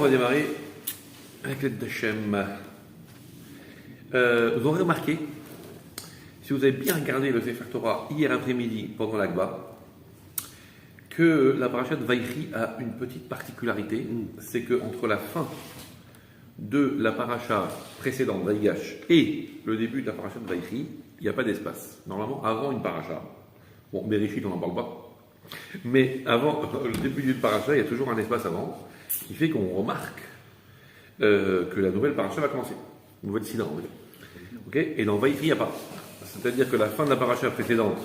va démarrer avec l'aide d'Hachem. Vous aurez remarqué, si vous avez bien regardé le Sefer Torah hier après-midi pendant l'Agba, que la parashat Vaïchi a une petite particularité, c'est qu'entre la fin de la paracha précédente, Vaïgash, et le début de la parashat Vaïchi, il n'y a pas d'espace. Normalement, avant une paracha, bon, Bereshit, on n'en parle pas, mais avant le début d'une paracha, il y a toujours un espace avant, qui fait qu'on remarque que la nouvelle paracha va commencer. Une nouvelle sida, on va dire. Okay, et dans Vaïchi, il n'y a pas. C'est-à-dire que la fin de la paracha précédente,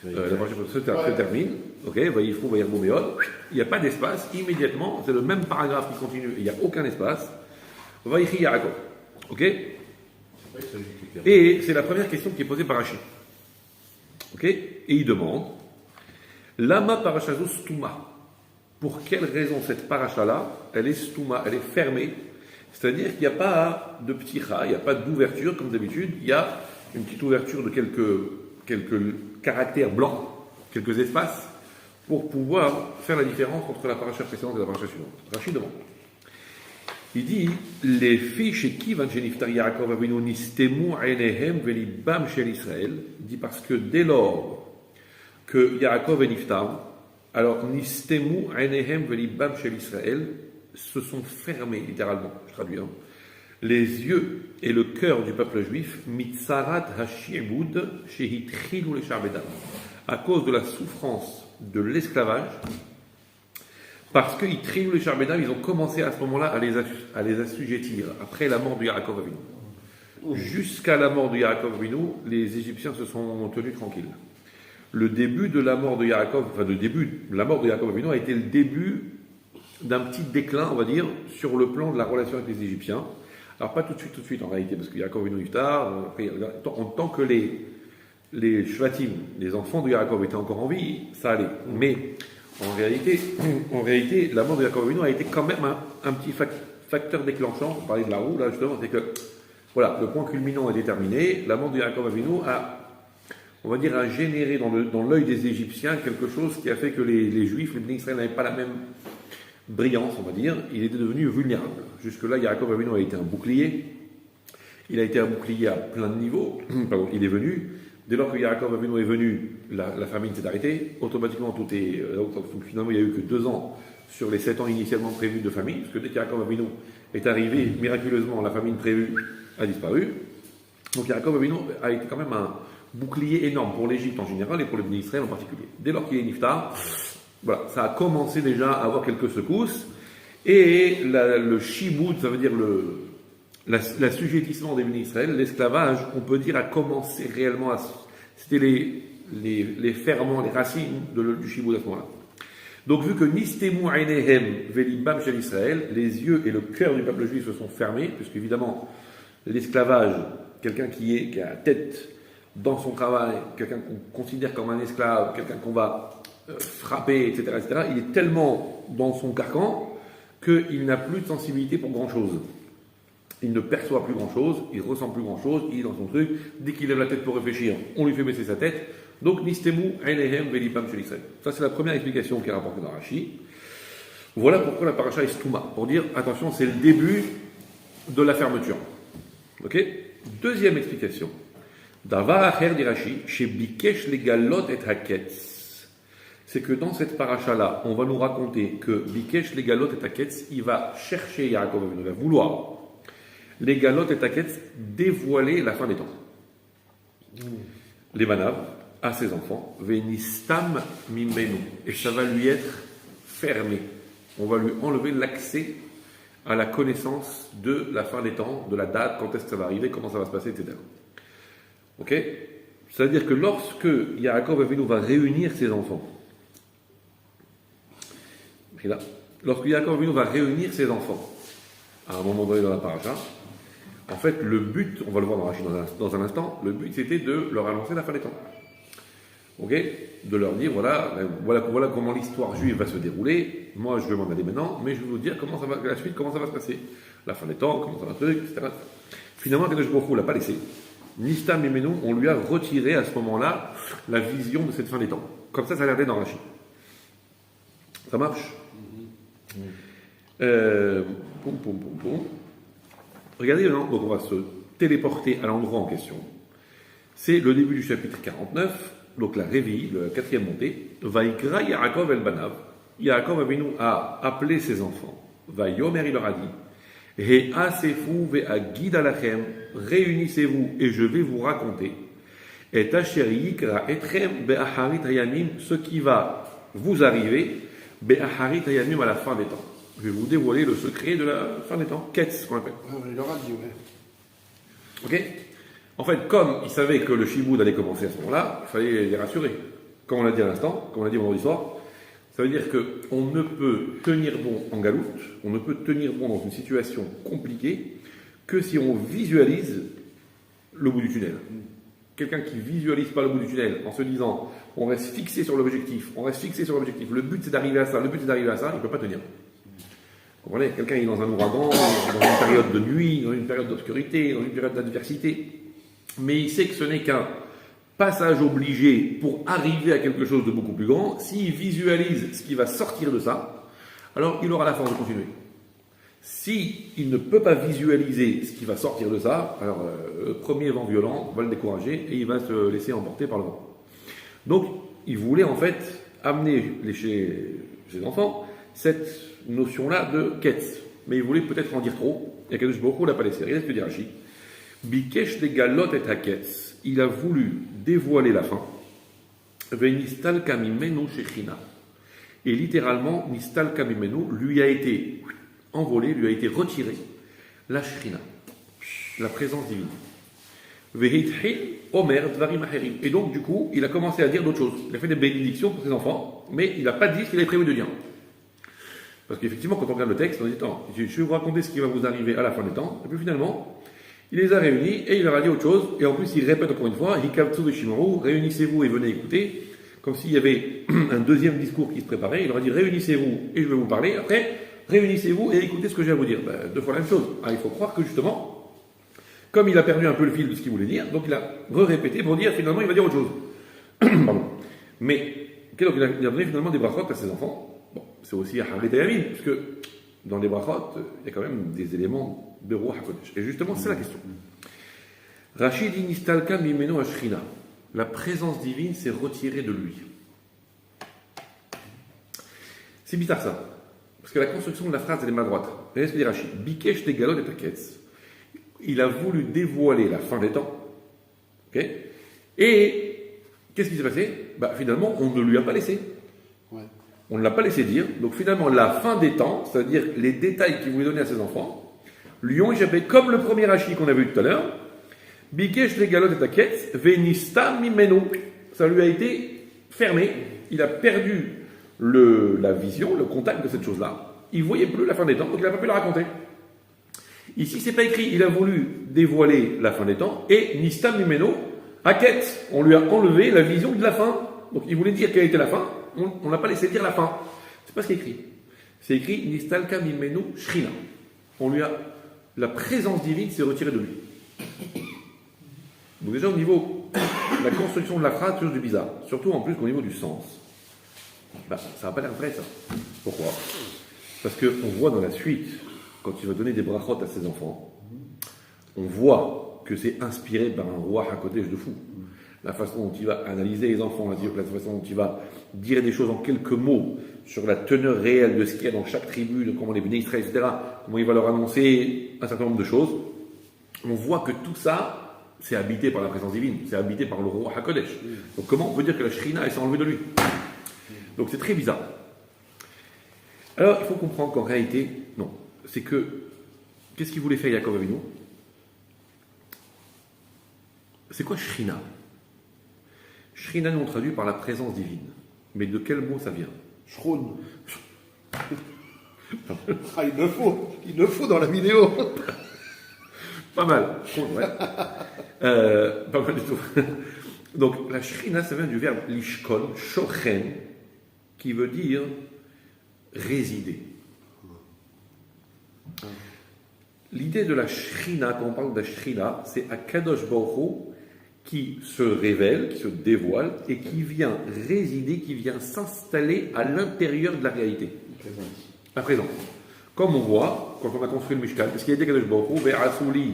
la paracha précédente se termine, okay, Vaïfrou, Vaïrbou, Méod, il n'y a pas d'espace, immédiatement, c'est le même paragraphe qui continue, il n'y a aucun espace. Vaïchi Yaakov. Ok? Et c'est la première question qui est posée par Rachid. Ok? Et il demande Lama parashazo stuma. Pour quelle raison cette paracha-là, elle est stuma, elle est fermée? C'est-à-dire qu'il n'y a pas de petit rat, il n'y a pas d'ouverture comme d'habitude, il y a une petite ouverture de quelques caractères blancs, quelques espaces, pour pouvoir faire la différence entre la paracha précédente et la paracha suivante. Rachid demande. Il dit les filles chez qui Vangeniftar Yaakov Avinu nistemu einehem velibam shel Israël. Il dit parce que dès lors que Yaakov est niftar, alors nistemu einehem velibam shel Israël se sont fermés littéralement. Je traduis. Les yeux et le cœur du peuple juif mitzarat hashi'bud shehitchilu leshabedam à cause de la souffrance de l'esclavage. Parce qu'ils triou les Charbédam, ils ont commencé à ce moment-là à les assujettir, après la mort de Yaakov Avinu. Jusqu'à la mort de Yaakov Avinu, les Égyptiens se sont tenus tranquilles. Le début de la mort de Yaakov, la mort de Yaakov Avinu a été le début d'un petit déclin, on va dire, sur le plan de la relation avec les Égyptiens. Alors pas tout de suite en réalité, parce que Yaakov Avinu Iftar, en tant que les Shvatim, les enfants de Yaakov étaient encore en vie, ça allait. Mais en réalité, la mort de Yaakov Avinu a été quand même un petit facteur déclenchant. On parlait de la roue, là, justement, c'est que, voilà, le point culminant est déterminé. La mort de Yaakov Avinu a généré dans l'œil des Égyptiens quelque chose qui a fait que les Juifs, les Bnei Israël, n'avaient pas la même brillance, on va dire. Il était devenu vulnérable. Jusque-là, Yaakov Avinu a été un bouclier. Il a été un bouclier à plein de niveaux. Pardon, il est venu. Dès lors que Yaakov Avinu est venu, la famine s'est arrêtée. Automatiquement, tout est. Donc, finalement, il n'y a eu que 2 ans sur les 7 ans initialement prévus de famine, parce que dès que Yaakov Avinu est arrivé, miraculeusement, la famine prévue a disparu. Donc, Yaakov Avinu a été quand même un bouclier énorme pour l'Égypte en général et pour le Bnei Israël en particulier. Dès lors qu'il est niftar, voilà, ça a commencé déjà à avoir quelques secousses. Et le shiboud, ça veut dire l'assujettissement des Bnei Israël, l'esclavage, on peut dire, a commencé réellement à. C'était les ferments, les racines du shiboud à ce moment-là. Donc, vu que nistemu einehem velibam shel Israël, les yeux et le cœur du peuple juif se sont fermés, puisque évidemment, l'esclavage, quelqu'un qui a la tête dans son travail, quelqu'un qu'on considère comme un esclave, quelqu'un qu'on va frapper, etc., il est tellement dans son carcan qu'il n'a plus de sensibilité pour grand-chose. Il ne perçoit plus grand-chose, il ressent plus grand-chose, il est dans son truc. Dès qu'il lève la tête pour réfléchir, on lui fait baisser sa tête. Donc, nistemu einehem velibam shel Israël. Ça, c'est la première explication qui est rapportée dans Rashi. Voilà pourquoi la paracha est stouma. Pour dire, attention, c'est le début de la fermeture. Ok? Deuxième explication. Davar acher dit Rashi, chez Bikesh legalot et haketz. C'est que dans cette paracha-là, on va nous raconter que Bikesh legalot et haketz, il va chercher Yaakov Avinu, il va vouloir les galotes et taquettes dévoiler la fin des temps. Les manav à ses enfants, venistam mimenu, et ça va lui être fermé. On va lui enlever l'accès à la connaissance de la fin des temps, de la date, quand est-ce que ça va arriver, comment ça va se passer, etc. Ok? C'est-à-dire que lorsque Yaakov Avinu va réunir ses enfants, lorsque Yaakov Avinu va réunir ses enfants, à un moment donné dans la paracha, en fait, le but, on va le voir dans Rachid dans un instant, le but c'était de leur annoncer la fin des temps. Ok? De leur dire, voilà comment l'histoire juive va se dérouler. Moi, je vais m'en aller maintenant, mais je vais vous dire comment ça va se passer. La fin des temps, comment ça va se passer, etc. Finalement, Kadosh Baruch Hu ne l'a pas laissé. Nistam et Menou, on lui a retiré à ce moment-là la vision de cette fin des temps. Comme ça a l'air d'être dans Rachid. Ça marche? Poum, poum, poum, poum. Regardez maintenant, donc on va se téléporter à l'endroit en question. C'est le début du chapitre 49, donc la Révi, la quatrième montée. Vaikra Yaakov el Banav. Yaakov Avinu a appelé ses enfants. Vayomer, il leur a dit. He'asefu ve'agid alachem. Réunissez-vous et je vais vous raconter. Et asher yikra etrem be'aharit hayamim. Ce qui va vous arriver be'aharit hayamim à la fin des temps. Je vais vous dévoiler le secret de la fin des temps. Ketz, ce qu'on appelle. Il leur a dit, ouais. Ok. En fait, comme ils savaient que le Shiboud allait commencer à ce moment-là, il fallait les rassurer. Comme on l'a dit à l'instant, comme on l'a dit vendredi soir, ça veut dire qu'on ne peut tenir bon en galoute, on ne peut tenir bon dans une situation compliquée que si on visualise le bout du tunnel. Quelqu'un qui visualise pas le bout du tunnel en se disant on reste fixé sur l'objectif, le but c'est d'arriver à ça, il ne peut pas tenir. Vous comprenez ? Quelqu'un est dans un ouragan, dans une période de nuit, dans une période d'obscurité, dans une période d'adversité, mais il sait que ce n'est qu'un passage obligé pour arriver à quelque chose de beaucoup plus grand. S'il visualise ce qui va sortir de ça, alors il aura la force de continuer. S'il ne peut pas visualiser ce qui va sortir de ça, alors le premier vent violent va le décourager et il va se laisser emporter par le vent. Donc, il voulait en fait amener chez ses enfants cette notion-là de quête. Mais il voulait peut-être en dire trop, et Kadosh Baruch Hu ne l'a pas laissé. Regardez ce que dit Rashi. Bikesh de galot et haketz. Il a voulu dévoiler la fin. Venistal kamimenu shechina. Et littéralement, nistal kamimenu lui a été envolé, lui a été retiré la shechina, la présence divine. Vehithil omer dvarim acherim. Et donc, du coup, il a commencé à dire d'autres choses. Il a fait des bénédictions pour ses enfants, mais il n'a pas dit ce qu'il avait prévu de dire. Parce qu'effectivement, quand on regarde le texte, on dit attends, je vais vous raconter ce qui va vous arriver à la fin des temps. Et puis finalement, il les a réunis et il leur a dit autre chose. Et en plus, il répète encore une fois Hikavtsu veshimaru, réunissez-vous et venez écouter. Comme s'il y avait un deuxième discours qui se préparait. Il leur a dit réunissez-vous et je vais vous parler. Après, réunissez-vous et écoutez ce que j'ai à vous dire. Deux fois la même chose. Alors, il faut croire que justement, comme il a perdu un peu le fil de ce qu'il voulait dire, donc il a répété pour dire finalement il va dire autre chose. Pardon. Mais donc, il a donné finalement des brachot à ses enfants. Bon, c'est aussi à Harit Yamin, puisque dans les brachot, il y a quand même des éléments de Ruach HaKodesh. Et justement, c'est la question. Rachid dit Nistalka mimeno ashrina. La présence divine s'est retirée de lui. C'est bizarre ça. Parce que la construction de la phrase, elle est maladroite. Regardez ce que dit Rachid. Bikesh tegalot et taketz. Il a voulu dévoiler la fin des temps. Okay, et qu'est-ce qui s'est passé ? Finalement, on ne lui a pas laissé. Ouais. On ne l'a pas laissé dire. Donc finalement, la fin des temps, c'est-à-dire les détails qu'il voulait donner à ses enfants, lui ont échappé. Comme le premier Rashi qu'on a vu tout à l'heure. Bikesh legalot et taketz, venista mimenu. Ça lui a été fermé. Il a perdu la vision, le contact de cette chose-là. Il ne voyait plus la fin des temps, donc il n'a pas pu la raconter. Ici, c'est pas écrit. Il a voulu dévoiler la fin des temps et nistam mimenu haketz. On lui a enlevé la vision de la fin. Donc il voulait dire quelle était la fin. On n'a pas laissé dire la fin. C'est pas ce qui est écrit. C'est écrit Nistalka mimenu shrina. La présence divine s'est retirée de lui. Donc déjà au niveau de la construction de la phrase, quelque chose de bizarre. Surtout en plus qu'au niveau du sens. Ça n'a pas l'air vrai ça. Pourquoi ? Parce qu'on voit dans la suite, quand il va donner des brachot à ses enfants, on voit que c'est inspiré par un roi HaKodesh de fou. La façon dont il va analyser les enfants, la façon dont il va dire des choses en quelques mots sur la teneur réelle de ce qu'il y a dans chaque tribu, de comment les béné Israël, etc., comment il va leur annoncer un certain nombre de choses, on voit que tout ça, c'est habité par la présence divine, c'est habité par le roi HaKodesh. Donc comment on peut dire que la Shrina, elle s'est enlevée de lui ? Donc c'est très bizarre. Alors il faut comprendre qu'en réalité, non. C'est que, qu'est-ce qu'il voulait faire Yaakov Avinu ? C'est quoi Shrina ? Shrina, nous on traduit par la présence divine. Mais de quel mot ça vient ? Shroun. Il le faut dans la vidéo. Pas mal. Ouais. Pas mal du tout. Donc la Shrina, ça vient du verbe lishkol, shochen, qui veut dire résider. L'idée de la Shrina, quand on parle de la Shrina, c'est Akadosh Baruch Hu qui se révèle, qui se dévoile et qui vient résider, qui vient s'installer à l'intérieur de la réalité. La présence. Comme on voit, quand on a construit le Mishkan, parce qu'il a dit Kadosh Baruch Hu, Ve'asuli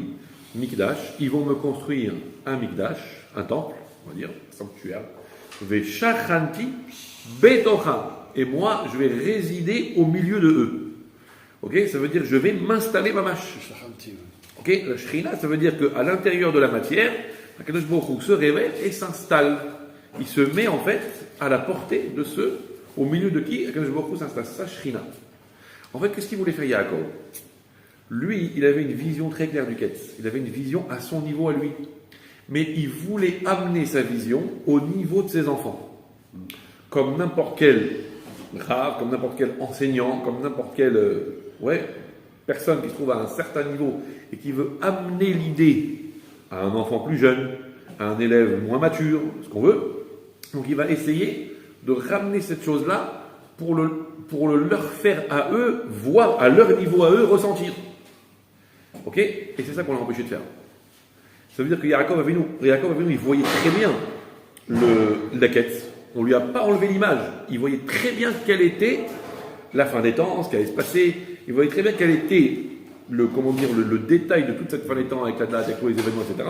Mikdash, ils vont me construire un Mikdash, un temple, on va dire, un sanctuaire. Ve'shachanti Betocha, et moi je vais résider au milieu de eux. Ok, ça veut dire je vais m'installer mamash. Ok, la Shrina, ça veut dire qu'à l'intérieur de la matière, Kadosh Baruch Hu se révèle et s'installe. Il se met en fait à la portée de ceux au milieu de qui Kadosh Baruch Hu s'installe. C'est ça, Shrina. En fait, qu'est-ce qu'il voulait faire Yaakov? Lui, il avait une vision très claire du Ketz. Il avait une vision à son niveau à lui. Mais il voulait amener sa vision au niveau de ses enfants. Comme n'importe quel grave, comme n'importe quel enseignant, comme n'importe quelle personne qui se trouve à un certain niveau et qui veut amener l'idée à un enfant plus jeune, à un élève moins mature, ce qu'on veut. Donc il va essayer de ramener cette chose-là pour leur faire à eux, voir à leur niveau à eux, ressentir. Ok? Et c'est ça qu'on l'a empêché de faire. Ça veut dire que Yaakov Avinu, il voyait très bien la quête. On lui a pas enlevé l'image. Il voyait très bien quelle était la fin des temps, ce qui allait se passer. Il voyait très bien quel était le détail de toute cette fin des temps avec la date, avec tous les événements, etc.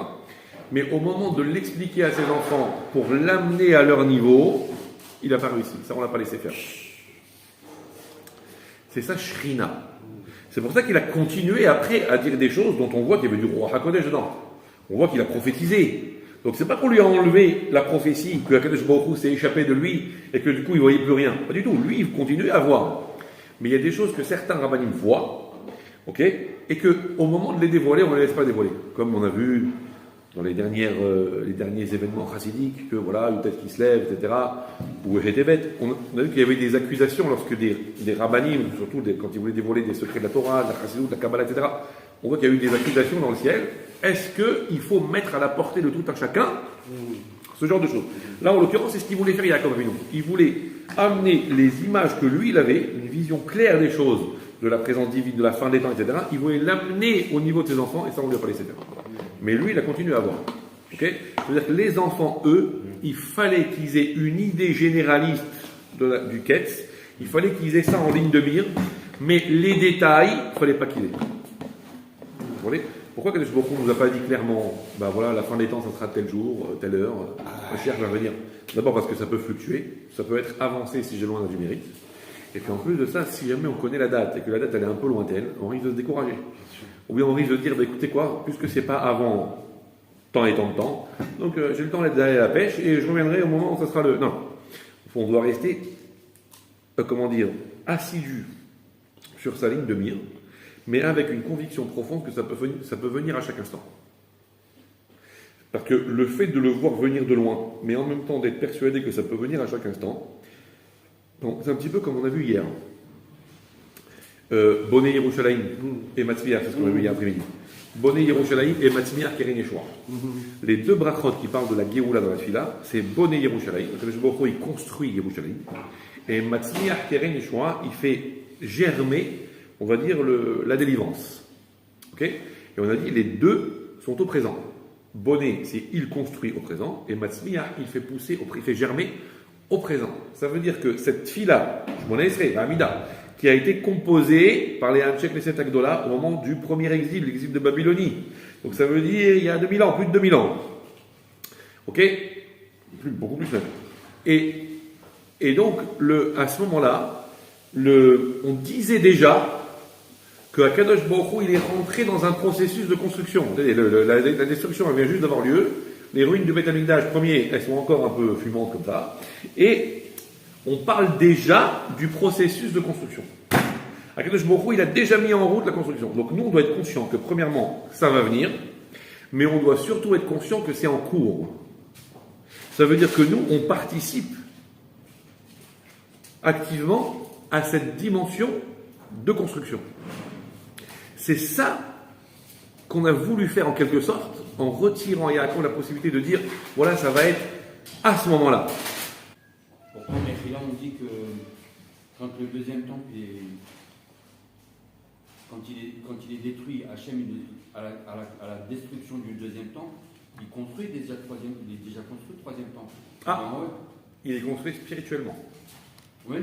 Mais au moment de l'expliquer à ses enfants pour l'amener à leur niveau, il n'a pas réussi. Ça, on l'a pas laissé faire. C'est ça, Shrina. C'est pour ça qu'il a continué après à dire des choses dont on voit qu'il y avait du roi HaKodesh dedans. On voit qu'il a prophétisé. Donc c'est pas qu'on lui a enlevé la prophétie, que HaKadosh Baruch Hu s'est échappé de lui et que du coup il voyait plus rien. Pas du tout. Lui, il continuait à voir. Mais il y a des choses que certains rabbanim voient, ok, et que au moment de les dévoiler, on ne les laisse pas dévoiler. Comme on a vu dans les derniers événements chassidiques, que voilà, une tête qui se lève, etc. Ou Hetevet, on a vu qu'il y avait des accusations lorsque des rabbanim, surtout quand ils voulaient dévoiler des secrets de la Torah, de la Chassidut, de la Kabbalah, etc. On voit qu'il y a eu des accusations dans le ciel. Est-ce qu'il faut mettre à la portée de tout un chacun ce genre de choses? Là, en l'occurrence, c'est ce qu'il voulait faire Yaakov Avinu. Il voulait amener les images que lui, il avait, une vision claire des choses, de la présence divine, de la fin des temps, etc. Il voulait l'amener au niveau de ses enfants, et ça, on ne lui a pas laissé faire. Mais lui, il a continué à voir. Okay, c'est-à-dire que les enfants, eux, il fallait qu'ils aient une idée généraliste du Ketz, il fallait qu'ils aient ça en ligne de mire, mais les détails, il ne fallait pas qu'ils aient. Vous voyez? Pourquoi Kadosh Baruch Hu ne nous a pas dit clairement, voilà, la fin des temps, ça sera tel jour, telle heure, Mashiach va venir? D'abord parce que ça peut fluctuer, ça peut être avancé si j'ai loin du mérite. Et puis en plus de ça, si jamais on connaît la date et que la date elle est un peu lointaine, on risque de se décourager. Ou bien on risque de dire, écoutez quoi, puisque c'est pas avant tant et tant de temps, donc j'ai le temps d'aller à la pêche et je reviendrai au moment où ça sera le... Non, on doit rester, assidu sur sa ligne de mire, mais avec une conviction profonde que ça peut venir à chaque instant. Parce que le fait de le voir venir de loin, mais en même temps d'être persuadé que ça peut venir à chaque instant, c'est un petit peu comme on a vu hier. Boné Yerushalayim et Matzmiach, c'est ce qu'on a vu hier après-midi. Boné Yerushalayim et Matzmiach Keren Yeshua. Les deux brachot qui parlent de la Géoula dans la Tfila, c'est Boné Yerushalayim, le Baruch Hu, il construit Yerushalayim, et Matzmiach Keren Yeshua, il fait germer, on va dire, la délivrance. Ok? Et on a dit, les deux sont au présent. Boné, c'est il construit au présent, et Matzmiach, il fait pousser, il fait germer au présent. Ça veut dire que cette fille-là, Shmona Esrei, la Amida, qui a été composée par les Hamshek Neset Agdola au moment du premier exil, l'exil de Babylonie. Donc ça veut dire il y a 2000 ans, plus de 2000 ans. Ok? Beaucoup plus même. Et donc, à ce moment-là, on disait déjà que Akadosh Baruch Hu, il est rentré dans un processus de construction. La destruction, elle vient juste d'avoir lieu. Les ruines du Beth Amikdash, premier, elles sont encore un peu fumantes comme ça. Et on parle déjà du processus de construction. Akadosh Baruch Hu, il a déjà mis en route la construction. Donc nous, on doit être conscient que premièrement, ça va venir, mais on doit surtout être conscient que c'est en cours. Ça veut dire que nous, on participe activement à cette dimension de construction. C'est ça qu'on a voulu faire en quelque sorte, en retirant à Yaakov la possibilité de dire, voilà, ça va être à ce moment-là. Pourtant, Mechila, on dit que quand le deuxième temple quand il est détruit, Hachem, à la destruction du deuxième temple, il est déjà construit le troisième temple. Ah, ouais. Il est construit spirituellement. Oui.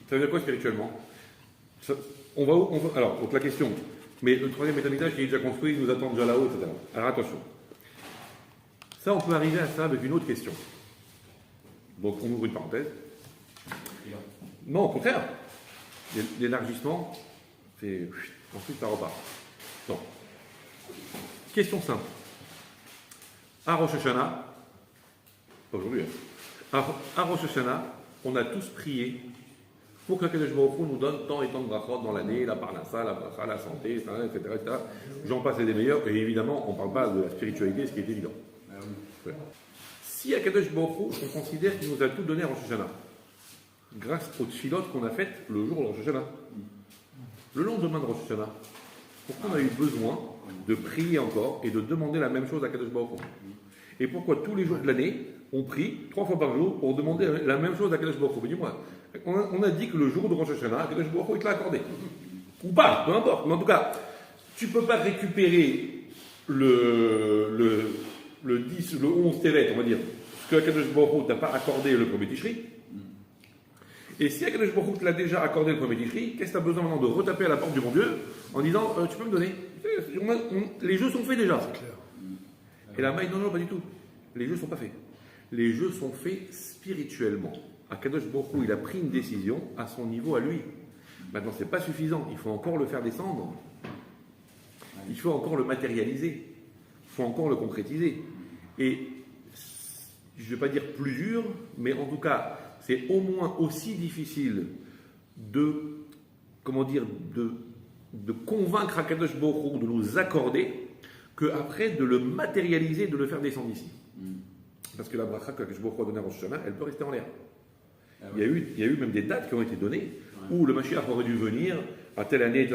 Ça veut dire quoi spirituellement? Alors, donc la question, mais le troisième Betamikdash qui est déjà construit, il nous attend déjà là-haut, etc. Alors attention. Ça, on peut arriver à ça avec une autre question. Donc on ouvre une parenthèse. Non, au contraire. L'élargissement, c'est... Ensuite, ça repart. Non. Question simple. À Rosh Hashanah, pas aujourd'hui, à Rosh Hashanah, on a tous prié pour que Kadosh Baruch Hu nous donne tant et tant de brachot dans l'année, la parnassa, la bracha, la santé, etc. etc. J'en passe et des meilleurs, et évidemment, on ne parle pas de la spiritualité, ce qui est évident. Ouais. Si à Kadosh Baruch Hu, on considère qu'il nous a tout donné à Rosh Hashanah, grâce aux tfilotes qu'on a faites le jour de Rosh Hashanah, le lendemain de Rosh Hashanah, pourquoi on a eu besoin de prier encore et de demander la même chose à Kadosh Baruch Hu? Et pourquoi tous les jours de l'année, on prie 3 fois par jour pour demander la même chose à Kadosh Baruch Hu? Dis-moi, on a dit que le jour de Rosh Hashanah, Kadosh Baruch Hu, il te l'a accordé. Ou pas, peu importe. Mais en tout cas, tu ne peux pas récupérer le 10, le 11 Tevet, on va dire, ce que Kadosh Baruch Hu t'a pas accordé le premier Tishri. Et si Kadosh Baruch Hu te l'a déjà accordé le premier Tishri, qu'est-ce que tu as besoin maintenant de retaper à la porte du bon Dieu en disant tu peux me donner? Les jeux sont faits déjà. C'est clair. Et la maille, non, pas du tout. Les jeux ne sont pas faits. Les jeux sont faits spirituellement. Akadosh Baruch Hu, il a pris une décision à son niveau, à lui. Maintenant, ce n'est pas suffisant. Il faut encore le faire descendre. Il faut encore le matérialiser. Il faut encore le concrétiser. Et je ne vais pas dire plus dur, mais en tout cas, c'est au moins aussi difficile de convaincre Akadosh Baruch Hu de nous accorder qu'après de le matérialiser, de le faire descendre ici. Parce que la bracha que Akadosh Baruch Hu a donnée à Rosh Hashanah, elle peut rester en l'air. Il y a eu même des dates qui ont été données où le Mashiach aurait dû venir à telle année, etc.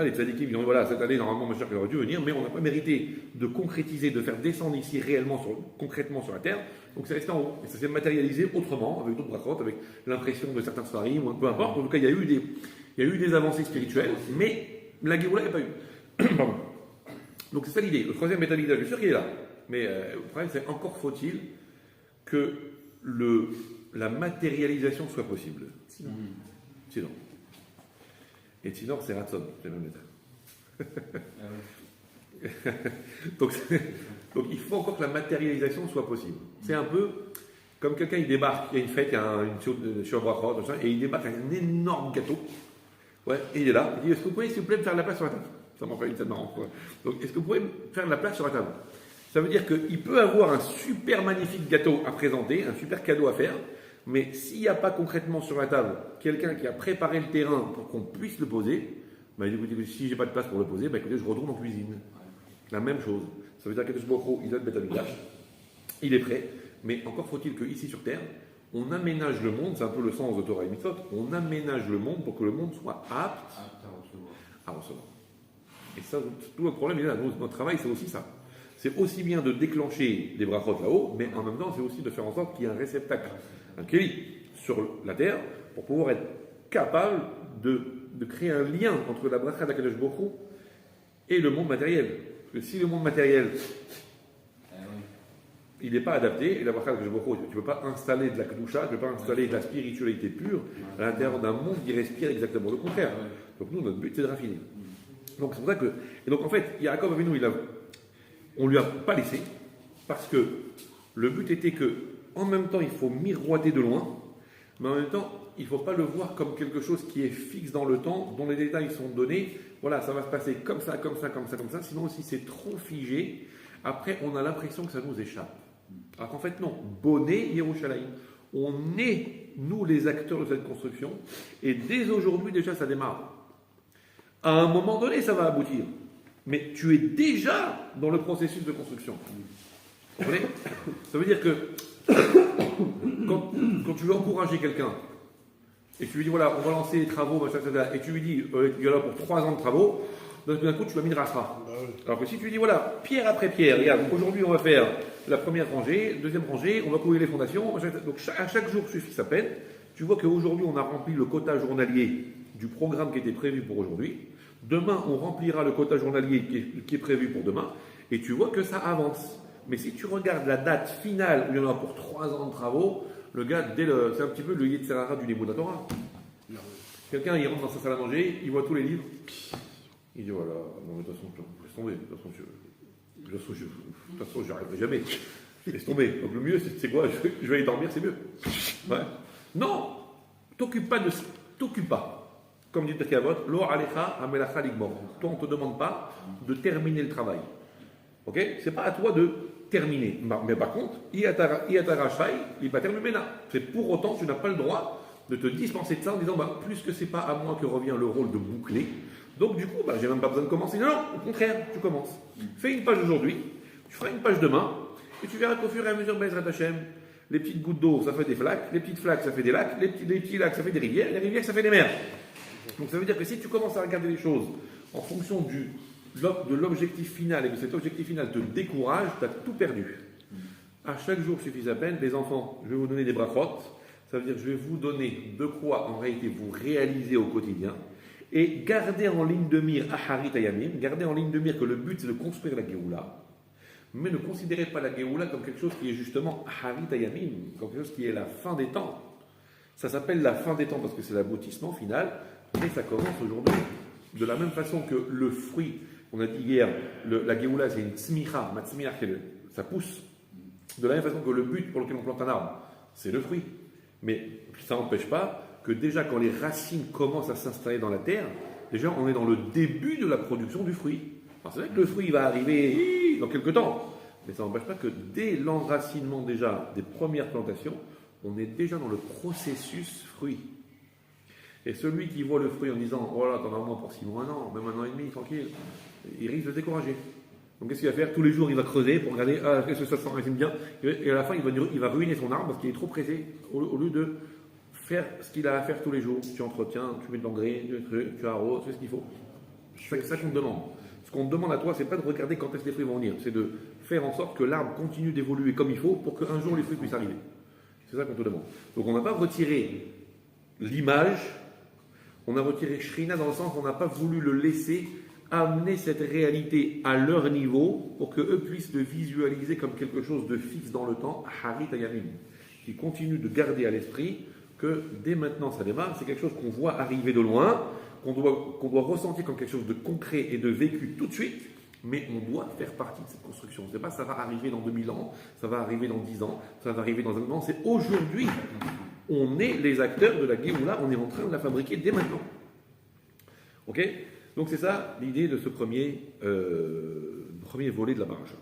Les tzadikim disent voilà, cette année, normalement, Mashiach aurait dû venir, mais on n'a pas mérité de concrétiser, de faire descendre ici réellement, concrètement sur la terre. Donc c'est resté en haut. Et ça s'est matérialisé autrement, avec d'autres brachot, avec l'impression de certains svarim, peu importe. En tout cas, il y a eu des avancées spirituelles, mais la Géoula n'a pas eu. Pardon. Donc c'est ça l'idée. Le troisième Betamikdash, je suis sûr qu'il est là. Mais le problème, c'est encore faut-il que la matérialisation soit possible. Sinon. Et sinon, c'est Ratson, c'est le même état. Donc il faut encore que la matérialisation soit possible. C'est un peu comme quelqu'un, il débarque, il y a une fête, il y a une sur Brachot, et il débarque avec un énorme gâteau. Ouais, et il est là, il dit, est-ce que vous pouvez, s'il vous plaît, me faire de la place sur la table? Ça m'en fait une scène marrante, quoi. Donc, est-ce que vous pouvez me faire de la place sur la table? Ça veut dire qu'il peut avoir un super magnifique gâteau à présenter, un super cadeau à faire, mais s'il n'y a pas concrètement sur la table quelqu'un qui a préparé le terrain pour qu'on puisse le poser, bah, écoutez, si j'ai pas de place pour le poser, bah, écoutez, je retourne en cuisine. La même chose. Ça veut dire que il a le Betamikdash, il est prêt, mais encore faut-il qu'ici sur terre, on aménage le monde, c'est un peu le sens de Torah et Mitzvot, on aménage le monde pour que le monde soit apte à recevoir. Et ça, tout le problème est là. Notre travail, c'est aussi ça. C'est aussi bien de déclencher des brachot là-haut, mais en même temps, c'est aussi de faire en sorte qu'il y ait un réceptacle, un kéli, sur la terre, pour pouvoir être capable de créer un lien entre la bracha d'Akadosh Baruch Hu et le monde matériel. Parce que si le monde matériel, il n'est pas adapté, et la bracha d'Akadosh Baruch Hu, tu ne peux pas installer de la kedusha, tu ne peux pas installer de la spiritualité pure à l'intérieur d'un monde qui respire exactement le contraire. Donc nous, notre but, c'est de raffiner. Donc c'est pour ça que... Et donc en fait, Yaakov Avinu, on ne lui a pas laissé, parce que le but était que, en même temps, il faut miroiter de loin, mais en même temps, il ne faut pas le voir comme quelque chose qui est fixe dans le temps, dont les détails sont donnés. Voilà, ça va se passer comme ça, comme ça, comme ça, comme ça. Sinon, si c'est trop figé, après, on a l'impression que ça nous échappe. Alors qu'en fait, non. Bonnet Yerushalayim. On est, nous, les acteurs de cette construction, et dès aujourd'hui, déjà, ça démarre. À un moment donné, ça va aboutir. Mais tu es déjà dans le processus de construction. Vous comprenez? Ça veut dire que quand tu veux encourager quelqu'un, et tu lui dis, voilà, on va lancer les travaux, machin, etc., et tu lui dis, il y en a pour 3 ans de travaux, d'un coup, tu vas mis une rasera. Alors que si tu lui dis, voilà, pierre après pierre, regarde, aujourd'hui, on va faire la première rangée, deuxième rangée, on va couler les fondations, machin, donc à chaque jour suffit sa peine. Tu vois qu'aujourd'hui, on a rempli le quota journalier du programme qui était prévu pour aujourd'hui. Demain, on remplira le quota journalier qui est prévu pour demain, et tu vois que ça avance. Mais si tu regardes la date finale où il y en a pour 3 ans de travaux, le gars, c'est un petit peu le Yetzirah du Limud Torah. Quelqu'un, il rentre dans sa salle à manger, il voit tous les livres. Il dit voilà, non mais de toute façon, laisse tomber. De toute façon, j'y arriverai jamais. Laisse tomber. Donc le mieux, c'est quoi? Je vais aller dormir, c'est mieux. Ouais. Non, t'occupe pas. Comme dit Takavot, lo alecha amelacha ligmor. Toi, on ne te demande pas de terminer le travail. Ok? C'est pas à toi de terminer. Mais par contre, iatarachai, il va terminer là. C'est pour autant, tu n'as pas le droit de te dispenser de ça en disant, plus que c'est pas à moi que revient le rôle de boucler. Donc du coup, j'ai même pas besoin de commencer. Non, au contraire, tu commences. Fais une page aujourd'hui, tu feras une page demain, et tu verras qu'au fur et à mesure, Bezrat Hashem, les petites gouttes d'eau, ça fait des flaques, les petites flaques, ça fait des lacs, les petits lacs, ça fait des rivières, les rivières, ça fait des mers. Donc ça veut dire que si tu commences à regarder les choses en fonction de l'objectif final et que cet objectif final te décourage, tu as tout perdu. À chaque jour suffit à peine. Les enfants, je vais vous donner des brachot. Ça veut dire que je vais vous donner de quoi en réalité vous réaliser au quotidien et garder en ligne de mire Aharit Ayamim, garder en ligne de mire que le but c'est de construire la Géoula, mais ne considérez pas la Géoula comme quelque chose qui est justement Aharit Ayamim, comme quelque chose qui est la fin des temps. Ça s'appelle la fin des temps parce que c'est l'aboutissement final, mais ça commence aujourd'hui. De la même façon que le fruit, on a dit hier, la Géoula c'est une tzmicha, ça pousse. De la même façon que le but pour lequel on plante un arbre, c'est le fruit. Mais ça n'empêche pas que déjà quand les racines commencent à s'installer dans la terre, déjà on est dans le début de la production du fruit. Alors c'est vrai que le fruit va arriver dans quelques temps, mais ça n'empêche pas que dès l'enracinement déjà des premières plantations, on est déjà dans le processus fruit. Et celui qui voit le fruit en disant « Oh là, t'en as au moins pour 6 mois, un an, même un an et demi, tranquille », il risque de se décourager. Donc qu'est-ce qu'il va faire? Tous les jours, il va creuser pour regarder « est-ce que ça s'enracine bien ?» Et à la fin, il va ruiner son arbre parce qu'il est trop pressé au lieu de faire ce qu'il a à faire tous les jours. Tu entretiens, tu mets de l'engrais, tu arroses, tu fais ce qu'il faut. C'est ça qu'on te demande. Ce qu'on te demande à toi, c'est pas de regarder quand est-ce que les fruits vont venir, c'est de faire en sorte que l'arbre continue d'évoluer comme il faut pour qu'un jour les fruits puissent arriver. C'est ça qu'on te demande. Donc on n'a pas retiré l'image, on a retiré Shrina dans le sens qu'on n'a pas voulu le laisser amener cette réalité à leur niveau pour qu'eux puissent le visualiser comme quelque chose de fixe dans le temps, Harit Ayamim, qui continue de garder à l'esprit que dès maintenant ça démarre, c'est quelque chose qu'on voit arriver de loin, qu'on doit ressentir comme quelque chose de concret et de vécu tout de suite, mais on doit faire partie de cette construction. C'est pas ça va arriver dans 2000 ans, ça va arriver dans 10 ans, ça va arriver dans un an, c'est aujourd'hui. On est les acteurs de la Géoula, on est en train de la fabriquer dès maintenant. Ok? Donc c'est ça l'idée de ce premier volet de la paracha.